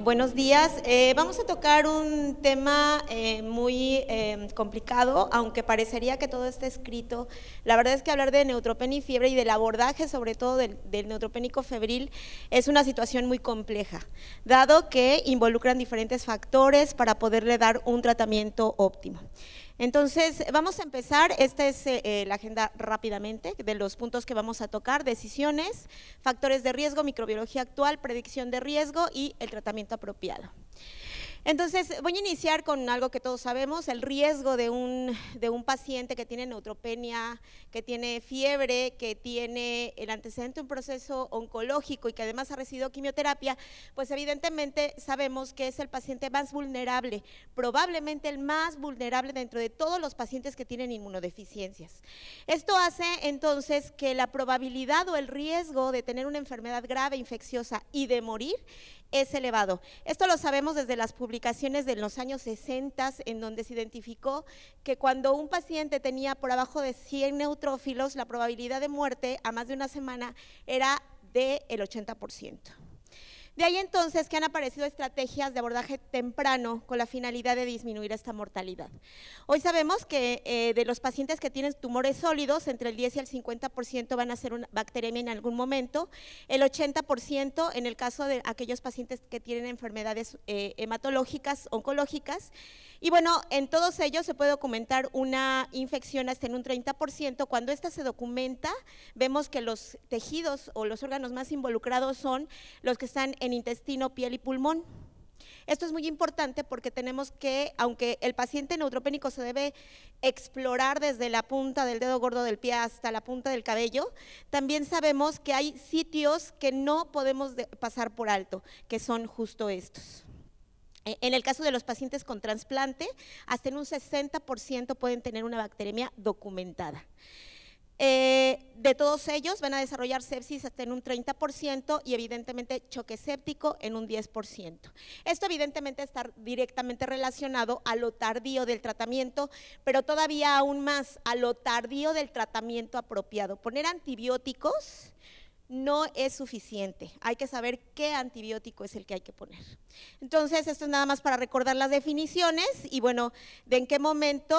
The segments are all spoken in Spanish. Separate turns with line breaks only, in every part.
Buenos días. Vamos a tocar un tema muy complicado, aunque parecería que todo está escrito. La verdad es que hablar de neutropenia y fiebre y del abordaje, sobre todo del neutropénico febril, es una situación muy compleja, dado que involucran diferentes factores para poderle dar un tratamiento óptimo. Entonces, vamos a empezar. Esta es la agenda rápidamente de los puntos que vamos a tocar: decisiones, factores de riesgo, microbiología actual, predicción de riesgo y el tratamiento apropiado. Entonces, voy a iniciar con algo que todos sabemos: el riesgo de un paciente que tiene neutropenia, que tiene fiebre, que tiene el antecedente de un proceso oncológico y que además ha recibido quimioterapia. Pues evidentemente sabemos que es el paciente más vulnerable, probablemente el más vulnerable dentro de todos los pacientes que tienen inmunodeficiencias. Esto hace entonces que la probabilidad o el riesgo de tener una enfermedad grave, infecciosa y de morir es elevado. Esto lo sabemos desde las publicaciones de los años 60, en donde se identificó que cuando un paciente tenía por abajo de 100 neutrófilos, la probabilidad de muerte a más de una semana era del 80%. De ahí entonces que han aparecido estrategias de abordaje temprano con la finalidad de disminuir esta mortalidad. Hoy sabemos que de los pacientes que tienen tumores sólidos, entre el 10 y el 50% van a ser una bacteremia en algún momento, el 80% en el caso de aquellos pacientes que tienen enfermedades hematológicas, oncológicas. Y bueno, en todos ellos se puede documentar una infección hasta en un 30%. Cuando esta se documenta, vemos que los tejidos o los órganos más involucrados son los que están en intestino, piel y pulmón. Esto es muy importante porque tenemos que, aunque el paciente neutropénico se debe explorar desde la punta del dedo gordo del pie hasta la punta del cabello, también sabemos que hay sitios que no podemos pasar por alto, que son justo estos. En el caso de los pacientes con trasplante, hasta en un 60% pueden tener una bacteremia documentada. De todos ellos van a desarrollar sepsis hasta en un 30% y evidentemente choque séptico en un 10%. Esto evidentemente está directamente relacionado a lo tardío del tratamiento, pero todavía aún más a lo tardío del tratamiento apropiado. Poner antibióticos no es suficiente, hay que saber qué antibiótico es el que hay que poner. Entonces, esto es nada más para recordar las definiciones y bueno, de en qué momento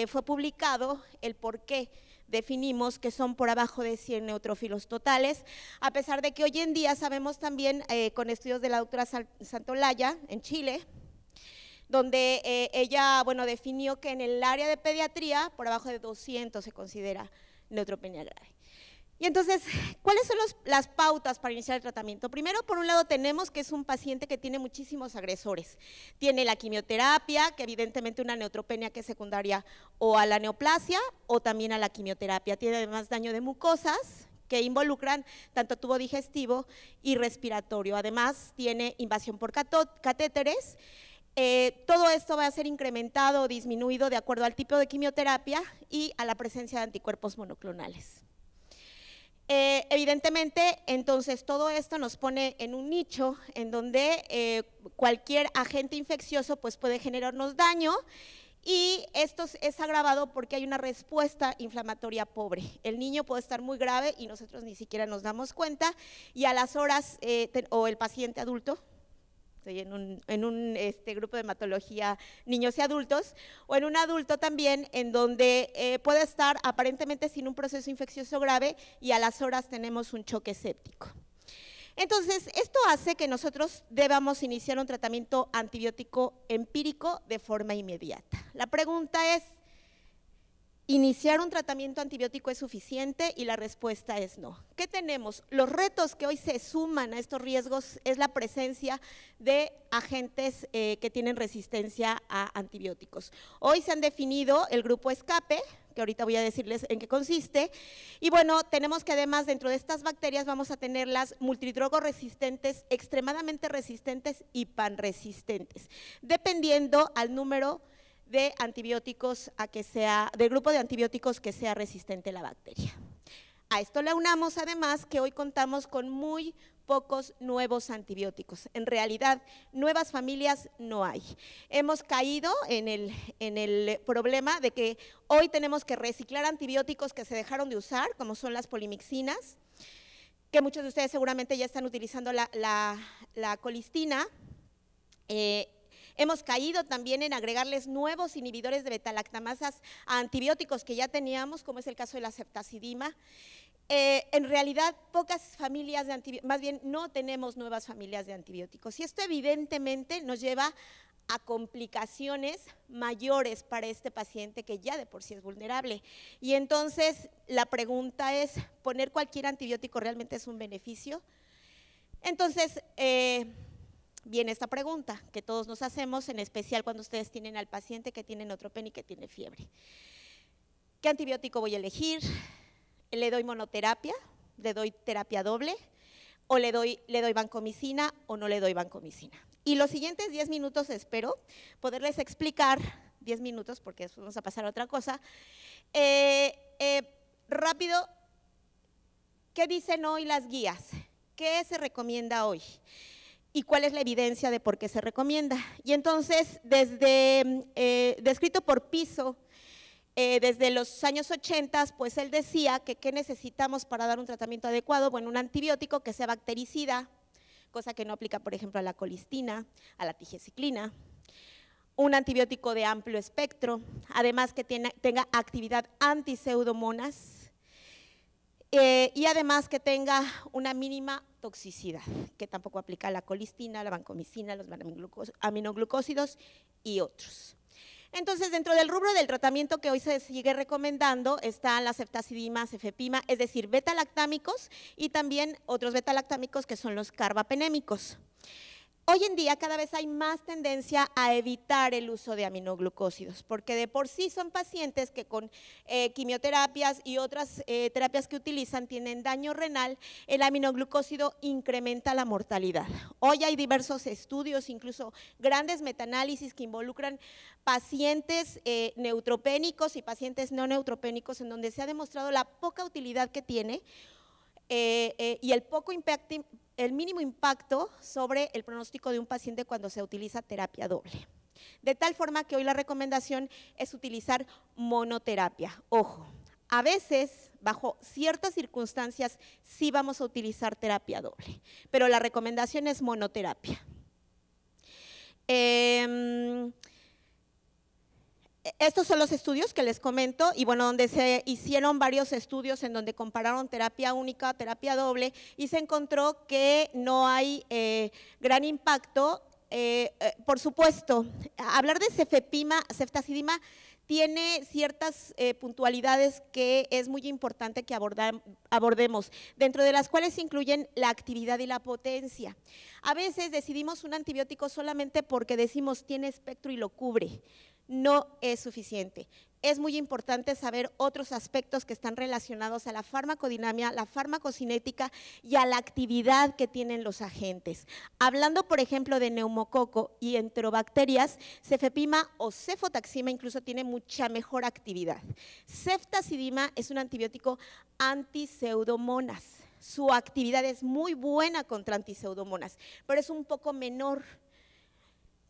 fue publicado el por qué definimos que son por abajo de 100 neutrófilos totales, a pesar de que hoy en día sabemos también con estudios de la doctora Santolaya en Chile, donde ella definió que en el área de pediatría por abajo de 200 se considera neutropenia grave. Y entonces, ¿cuáles son las pautas para iniciar el tratamiento? Primero, por un lado, tenemos que es un paciente que tiene muchísimos agresores. Tiene la quimioterapia, que evidentemente una neutropenia que es secundaria o a la neoplasia o también a la quimioterapia. Tiene además daño de mucosas que involucran tanto tubo digestivo y respiratorio. Además, tiene invasión por catéteres. Todo esto va a ser incrementado o disminuido de acuerdo al tipo de quimioterapia y a la presencia de anticuerpos monoclonales. Evidentemente, entonces todo esto nos pone en un nicho en donde cualquier agente infeccioso pues puede generarnos daño y esto es agravado porque hay una respuesta inflamatoria pobre. El niño puede estar muy grave y nosotros ni siquiera nos damos cuenta y a las horas, o el paciente adulto, en un grupo de hematología niños y adultos, o en un adulto también, en donde puede estar aparentemente sin un proceso infeccioso grave y a las horas tenemos un choque séptico. Entonces, esto hace que nosotros debamos iniciar un tratamiento antibiótico empírico de forma inmediata. La pregunta es, ¿iniciar un tratamiento antibiótico es suficiente? Y la respuesta es no. ¿Qué tenemos? Los retos que hoy se suman a estos riesgos es la presencia de agentes que tienen resistencia a antibióticos. Hoy se han definido el grupo escape, que ahorita voy a decirles en qué consiste, y bueno, tenemos que además dentro de estas bacterias vamos a tener las multidrogoresistentes, extremadamente resistentes y panresistentes, dependiendo al número de antibióticos del grupo de antibióticos que sea resistente a la bacteria. A esto le unamos además que hoy contamos con muy pocos nuevos antibióticos. En realidad, nuevas familias no hay. Hemos caído en el problema de que hoy tenemos que reciclar antibióticos que se dejaron de usar, como son las polimixinas, que muchos de ustedes seguramente ya están utilizando la colistina, Hemos caído también en agregarles nuevos inhibidores de beta-lactamasas a antibióticos que ya teníamos, como es el caso de la ceftazidima. En realidad, pocas familias de antibióticos, más bien no tenemos nuevas familias de antibióticos. Y esto evidentemente nos lleva a complicaciones mayores para este paciente que ya de por sí es vulnerable. Y entonces la pregunta es, ¿poner cualquier antibiótico realmente es un beneficio? Entonces, viene esta pregunta que todos nos hacemos, en especial cuando ustedes tienen al paciente que tiene neutropenia y que tiene fiebre. ¿Qué antibiótico voy a elegir? ¿Le doy monoterapia? ¿Le doy terapia doble? ¿O le doy vancomicina o no le doy vancomicina? Y los siguientes 10 minutos espero poderles explicar, 10 minutos porque después vamos a pasar a otra cosa, rápido, ¿qué dicen hoy las guías? ¿Qué se recomienda hoy? ¿Y cuál es la evidencia de por qué se recomienda? Y entonces, descrito por Piso, desde los años 80, pues él decía que ¿qué necesitamos para dar un tratamiento adecuado? Bueno, un antibiótico que sea bactericida, cosa que no aplica, por ejemplo, a la colistina, a la tigecyclina, un antibiótico de amplio espectro, además que tenga actividad anti-pseudomonas, y además que tenga una mínima toxicidad, que tampoco aplica a la colistina, la vancomicina, los aminoglucósidos y otros. Entonces, dentro del rubro del tratamiento que hoy se sigue recomendando están la ceftazidima, cefepima, es decir, beta-lactámicos y también otros beta-lactámicos que son los carbapenémicos. Hoy en día cada vez hay más tendencia a evitar el uso de aminoglucósidos, porque de por sí son pacientes que con quimioterapias y otras terapias que utilizan tienen daño renal, el aminoglucósido incrementa la mortalidad. Hoy hay diversos estudios, incluso grandes metaanálisis que involucran pacientes neutropénicos y pacientes no neutropénicos, en donde se ha demostrado la poca utilidad que tiene y el mínimo impacto sobre el pronóstico de un paciente cuando se utiliza terapia doble. De tal forma que hoy la recomendación es utilizar monoterapia. Ojo, a veces, bajo ciertas circunstancias, sí vamos a utilizar terapia doble, pero la recomendación es monoterapia. Estos son los estudios que les comento y bueno, donde se hicieron varios estudios en donde compararon terapia única, terapia doble y se encontró que no hay gran impacto. Por supuesto, hablar de ceftazidima tiene ciertas puntualidades que es muy importante que abordemos, dentro de las cuales incluyen la actividad y la potencia. A veces decidimos un antibiótico solamente porque decimos tiene espectro y lo cubre. No es suficiente. Es muy importante saber otros aspectos que están relacionados a la farmacodinamia, la farmacocinética y a la actividad que tienen los agentes. Hablando, por ejemplo, de neumococo y enterobacterias, cefepima o cefotaxima incluso tiene mucha mejor actividad. Ceftazidima es un antibiótico anti-pseudomonas. Su actividad es muy buena contra anti-pseudomonas, pero es un poco menor.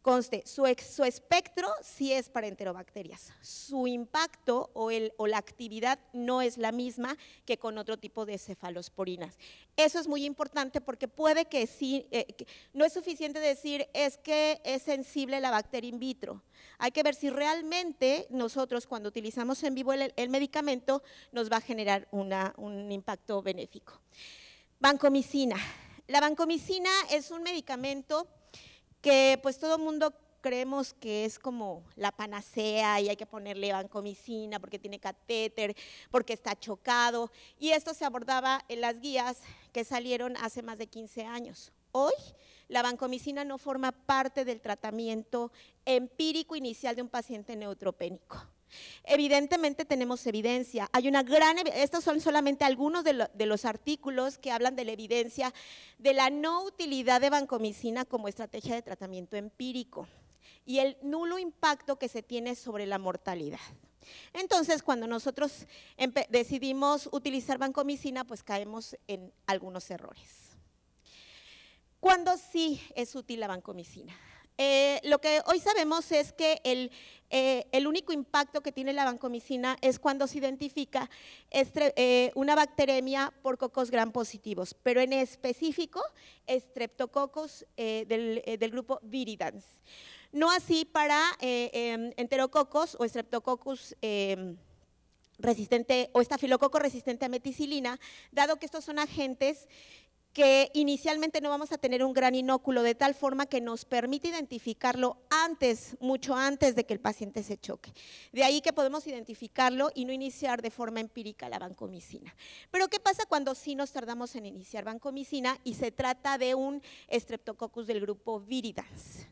Conste, su espectro sí es para enterobacterias, su impacto o la actividad no es la misma que con otro tipo de cefalosporinas. Eso es muy importante porque puede que sí, no es suficiente decir es que es sensible la bacteria in vitro. Hay que ver si realmente nosotros cuando utilizamos en vivo el medicamento nos va a generar un impacto benéfico. Vancomicina. La vancomicina es un medicamento que pues todo el mundo creemos que es como la panacea y hay que ponerle vancomicina porque tiene catéter, porque está chocado, y esto se abordaba en las guías que salieron hace más de 15 años. Hoy la vancomicina no forma parte del tratamiento empírico inicial de un paciente neutropénico. Evidentemente tenemos evidencia, hay una gran, estos son solamente algunos de los artículos que hablan de la evidencia de la no utilidad de vancomicina como estrategia de tratamiento empírico y el nulo impacto que se tiene sobre la mortalidad. Entonces, cuando nosotros decidimos utilizar vancomicina, pues caemos en algunos errores. ¿Cuándo sí es útil la vancomicina? Lo que hoy sabemos es que el único impacto que tiene la vancomicina es cuando se identifica una bacteremia por cocos gram positivos, pero en específico Streptococcus del grupo viridans. No así para enterococos o Streptococcus resistente o estafilococo resistente a meticilina, dado que estos son agentes que inicialmente no vamos a tener un gran inóculo, de tal forma que nos permite identificarlo antes, mucho antes de que el paciente se choque. De ahí que podemos identificarlo y no iniciar de forma empírica la vancomicina. Pero ¿qué pasa cuando sí nos tardamos en iniciar vancomicina y se trata de un Streptococcus del grupo viridans?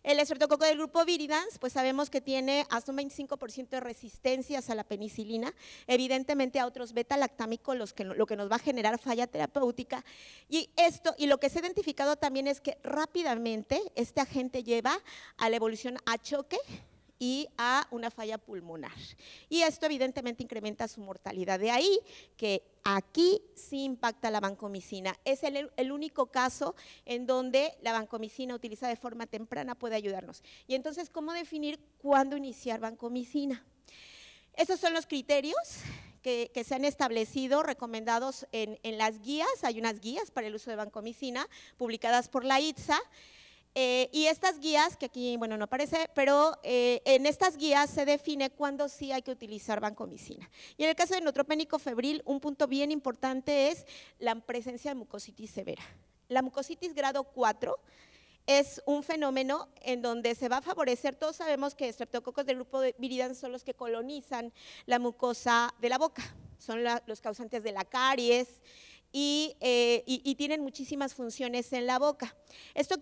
El estreptococo del grupo viridans, pues sabemos que tiene hasta un 25% de resistencias a la penicilina, evidentemente a otros beta-lactámicos, lo que nos va a generar falla terapéutica. Y lo que se ha identificado también es que rápidamente este agente lleva a la evolución a choque y a una falla pulmonar. Y esto evidentemente incrementa su mortalidad. De ahí que aquí sí impacta la vancomicina. Es el único caso en donde la vancomicina utilizada de forma temprana puede ayudarnos. Y entonces, ¿cómo definir cuándo iniciar vancomicina? Estos son los criterios que se han establecido, recomendados en las guías. Hay unas guías para el uso de vancomicina publicadas por la ITSA. Y estas guías, que aquí, bueno, no aparece, pero en estas guías se define cuándo sí hay que utilizar vancomicina. Y en el caso de neutropénico febril, un punto bien importante es la presencia de mucositis severa. La mucositis grado 4 es un fenómeno en donde se va a favorecer, todos sabemos que estreptococos del grupo de viridans son los que colonizan la mucosa de la boca, son los causantes de la caries y tienen muchísimas funciones en la boca. Esto